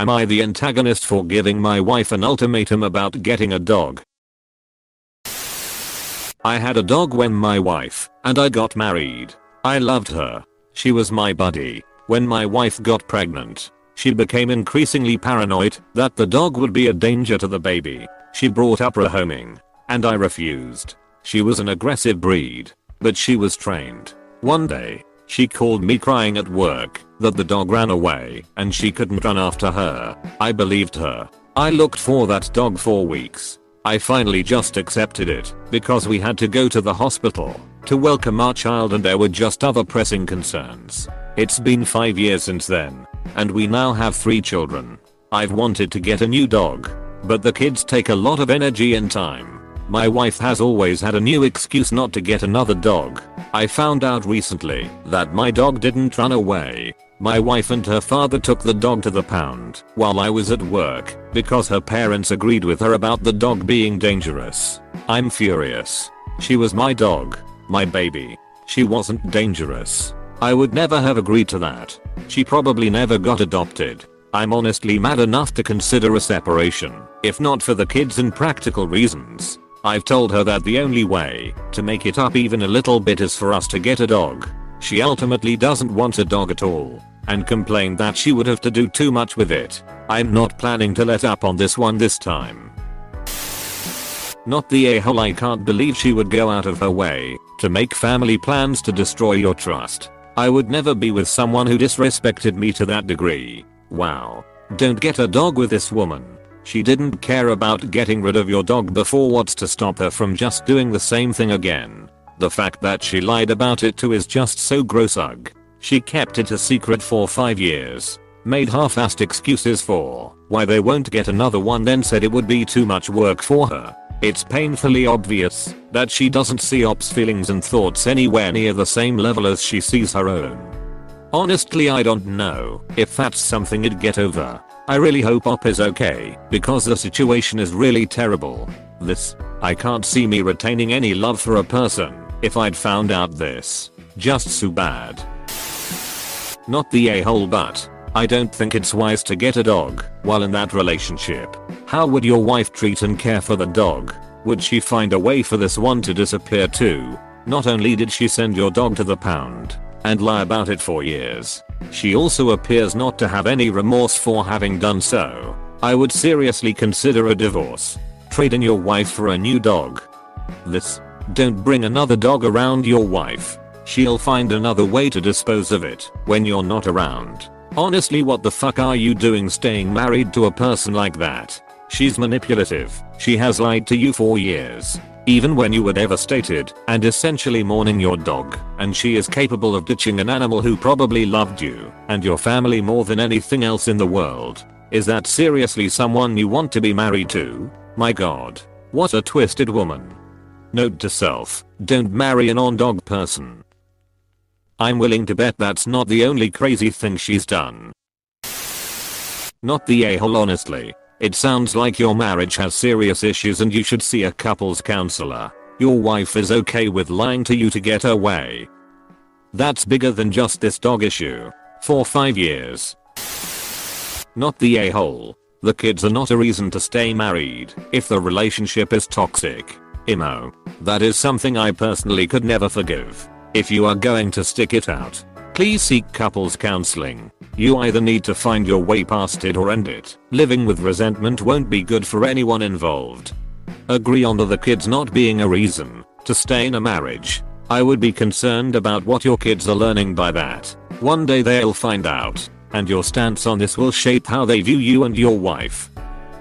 Am I the antagonist for giving my wife an ultimatum about getting a dog? I had a dog when my wife and I got married. I loved her. She was my buddy. When my wife got pregnant, she became increasingly paranoid that the dog would be a danger to the baby. She brought up rehoming, and I refused. She was an aggressive breed, but she was trained. One day, she called me crying at work that the dog ran away and she couldn't run after her. I believed her. I looked for that dog for weeks. I finally just accepted it because we had to go to the hospital to welcome our child and there were just other pressing concerns. It's been 5 years since then, and we now have 3 children. I've wanted to get a new dog, but the kids take a lot of energy and time. My wife has always had a new excuse not to get another dog. I found out recently that my dog didn't run away. My wife and her father took the dog to the pound while I was at work because her parents agreed with her about the dog being dangerous. I'm furious. She was my dog, my baby. She wasn't dangerous. I would never have agreed to that. She probably never got adopted. I'm honestly mad enough to consider a separation, if not for the kids and practical reasons. I've told her that the only way to make it up even a little bit is for us to get a dog. She ultimately doesn't want a dog at all and complained that she would have to do too much with it. I'm not planning to let up on this one this time. Not the a-hole. I can't believe she would go out of her way to make family plans to destroy your trust. I would never be with someone who disrespected me to that degree. Wow. Don't get a dog with this woman. She didn't care about getting rid of your dog before. What's to stop her from just doing the same thing again? The fact that she lied about it too is just so gross. Ugh. She kept it a secret for 5 years. Made half-assed excuses for why they won't get another one, then said it would be too much work for her. It's painfully obvious that she doesn't see Op's feelings and thoughts anywhere near the same level as she sees her own. Honestly, I don't know if that's something he'd get over. I really hope Op is okay because the situation is really terrible. I can't see me retaining any love for a person if I'd found out this. Just so bad. Not the a-hole, but I don't think it's wise to get a dog while in that relationship. How would your wife treat and care for the dog? Would she find a way for this one to disappear too? Not only did she send your dog to the pound and lie about it for years, she also appears not to have any remorse for having done so. I would seriously consider a divorce. Trade in your wife for a new dog. Don't bring another dog around your wife. She'll find another way to dispose of it when you're not around. Honestly, what the fuck are you doing staying married to a person like that? She's manipulative. She has lied to you for years, even when you were devastated and essentially mourning your dog, and she is capable of ditching an animal who probably loved you and your family more than anything else in the world. Is that seriously someone you want to be married to? My god. What a twisted woman. Note to self, don't marry a non-dog person. I'm willing to bet that's not the only crazy thing she's done. Not the a-hole. Honestly, it sounds like your marriage has serious issues and you should see a couples counselor. Your wife is okay with lying to you to get her way. That's bigger than just this dog issue. For 5 years. Not the a-hole. The kids are not a reason to stay married if the relationship is toxic. Imo. That is something I personally could never forgive. If you are going to stick it out, please seek couples counseling. You either need to find your way past it or end it. Living with resentment won't be good for anyone involved. Agree on the kids not being a reason to stay in a marriage. I would be concerned about what your kids are learning by that. One day they'll find out, and your stance on this will shape how they view you and your wife.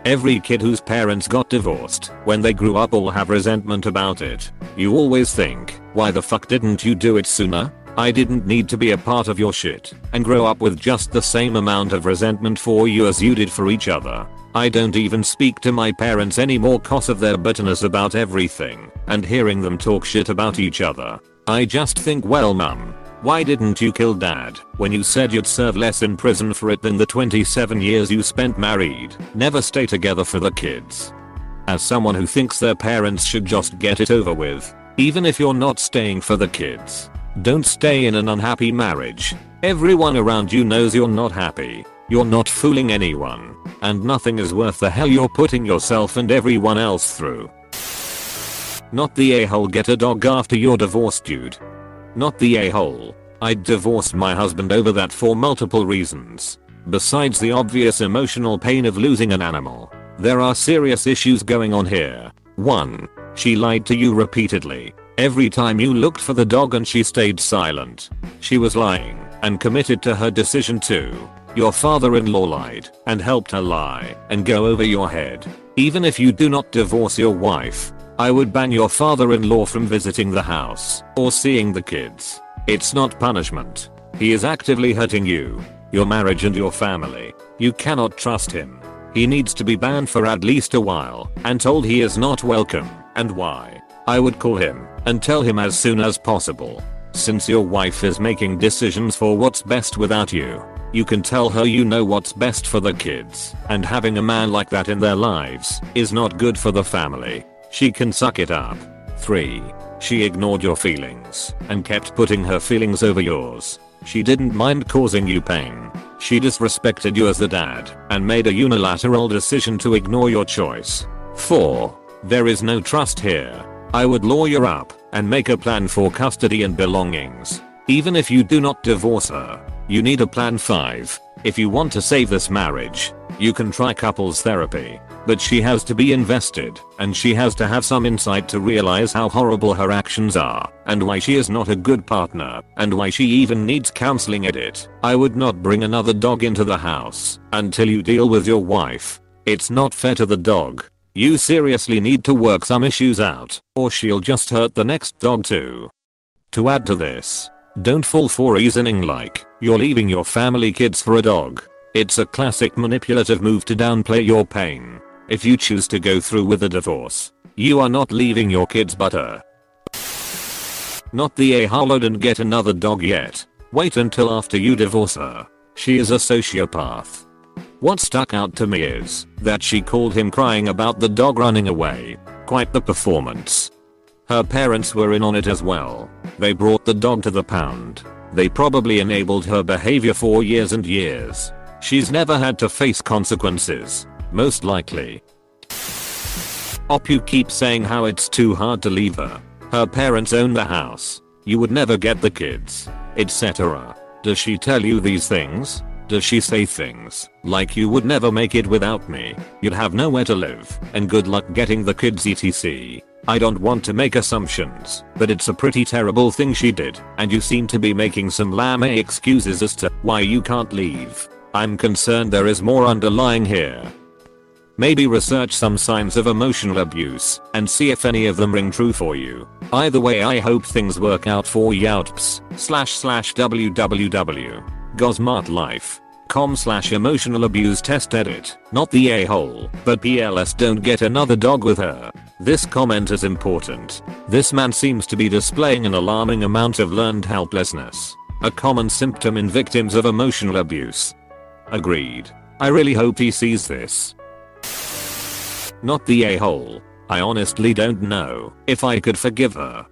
Every kid whose parents got divorced when they grew up will have resentment about it. You always think, why the fuck didn't you do it sooner? I didn't need to be a part of your shit and grow up with just the same amount of resentment for you as you did for each other. I don't even speak to my parents anymore cause of their bitterness about everything and hearing them talk shit about each other. I just think, well, mum, why didn't you kill dad when you said you'd serve less in prison for it than the 27 years you spent married? Never stay together for the kids. As someone who thinks their parents should just get it over with, even if you're not staying for the kids, don't stay in an unhappy marriage. Everyone around you knows you're not happy. You're not fooling anyone. And nothing is worth the hell you're putting yourself and everyone else through. Not the a-hole get a dog after you're divorced, dude. Not the a-hole. I'd divorce my husband over that for multiple reasons. Besides the obvious emotional pain of losing an animal, there are serious issues going on here. 1. She lied to you repeatedly. Every time you looked for the dog and she stayed silent. She was lying and committed to her decision too. Your father-in-law lied and helped her lie and go over your head. Even if you do not divorce your wife, I would ban your father-in-law from visiting the house or seeing the kids. It's not punishment. He is actively hurting you, your marriage and your family. You cannot trust him. He needs to be banned for at least a while and told he is not welcome and why. I would call him and tell him as soon as possible. Since your wife is making decisions for what's best without you, you can tell her you know what's best for the kids, and having a man like that in their lives is not good for the family. She can suck it up. 3. She ignored your feelings and kept putting her feelings over yours. She didn't mind causing you pain. She disrespected you as the dad and made a unilateral decision to ignore your choice. 4. There is no trust here. I would lawyer up and make a plan for custody and belongings. Even if you do not divorce her, you need a plan. 5. If you want to save this marriage, you can try couples therapy, but she has to be invested and she has to have some insight to realize how horrible her actions are and why she is not a good partner and why she even needs counseling. Edit. I would not bring another dog into the house until you deal with your wife. It's not fair to the dog. You seriously need to work some issues out or she'll just hurt the next dog too. To add to this, don't fall for reasoning like you're leaving your family kids for a dog. It's a classic manipulative move to downplay your pain. If you choose to go through with a divorce, you are not leaving your kids but her. Not the a-hole didn't get another dog yet. Wait until after you divorce her. She is a sociopath. What stuck out to me is that she called him crying about the dog running away. Quite the performance. Her parents were in on it as well. They brought the dog to the pound. They probably enabled her behavior for years and years. She's never had to face consequences, most likely. You keep saying how it's too hard to leave her. Her parents own the house. You would never get the kids, etc. Does she tell you these things? Does she say things like you would never make it without me, you'd have nowhere to live, and good luck getting the kids etc? I don't want to make assumptions, but it's a pretty terrible thing she did, and you seem to be making some lame excuses as to why you can't leave. I'm concerned there is more underlying here. Maybe research some signs of emotional abuse and see if any of them ring true for you. Either way, I hope things work out for youps/www.gosmartlife.com/emotional abuse test. Edit. Not the a-hole, but PLS don't get another dog with her. This comment is important. This man seems to be displaying an alarming amount of learned helplessness, a common symptom in victims of emotional abuse. Agreed. I really hope he sees this. Not the a-hole. I honestly don't know if I could forgive her.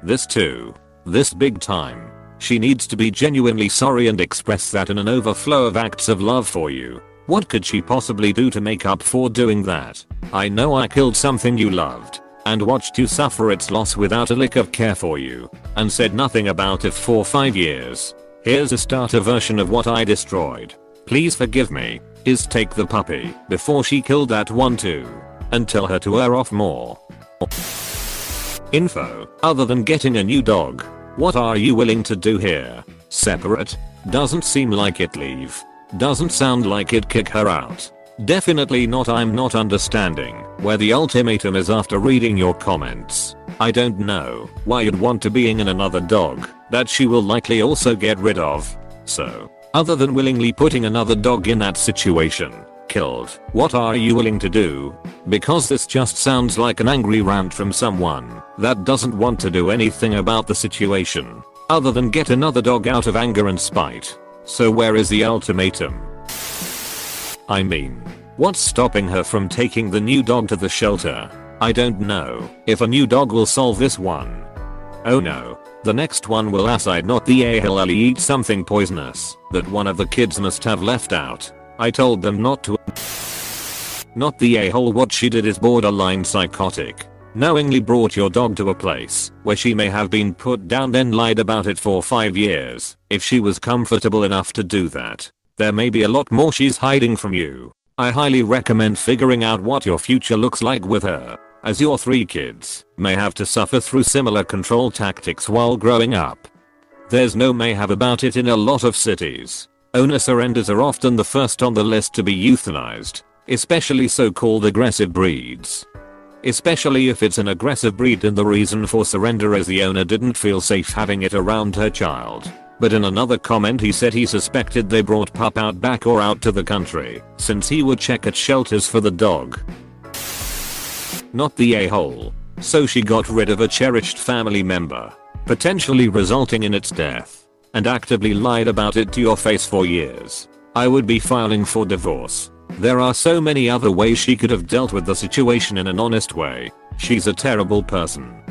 This too. This big time. She needs to be genuinely sorry and express that in an overflow of acts of love for you. What could she possibly do to make up for doing that? I know I killed something you loved and watched you suffer its loss without a lick of care for you and said nothing about it for 5 years. Here's a starter version of what I destroyed. Please forgive me. Is take the puppy before she killed that one too. And tell her to wear off more. Info. Other than getting a new dog, what are you willing to do here? Separate? Doesn't seem like it. Leave? Doesn't sound like it. Kick her out? Definitely not. I'm not understanding where the ultimatum is after reading your comments. I don't know why you'd want to be in another dog that she will likely also get rid of. So, other than willingly putting another dog in that situation, killed, what are you willing to do? Because this just sounds like an angry rant from someone that doesn't want to do anything about the situation other than get another dog out of anger and spite. So where is the ultimatum? I mean, what's stopping her from taking the new dog to the shelter? I don't know if a new dog will solve this one. Oh no. The next one will aside not the a-hole eat something poisonous that one of the kids must have left out. I told them not to. Not the a-hole. What she did is borderline psychotic. Knowingly brought your dog to a place where she may have been put down, then lied about it for 5 years. If she was comfortable enough to do that, there may be a lot more she's hiding from you. I highly recommend figuring out what your future looks like with her, as your 3 kids may have to suffer through similar control tactics while growing up. There's no may have about it in a lot of cities. Owner surrenders are often the first on the list to be euthanized, especially so-called aggressive breeds. Especially if it's an aggressive breed and the reason for surrender is the owner didn't feel safe having it around her child. But in another comment he said he suspected they brought pup out back or out to the country, since he would check at shelters for the dog. Not the a-hole. So she got rid of a cherished family member, potentially resulting in its death, and actively lied about it to your face for years. I would be filing for divorce. There are so many other ways she could have dealt with the situation in an honest way. She's a terrible person.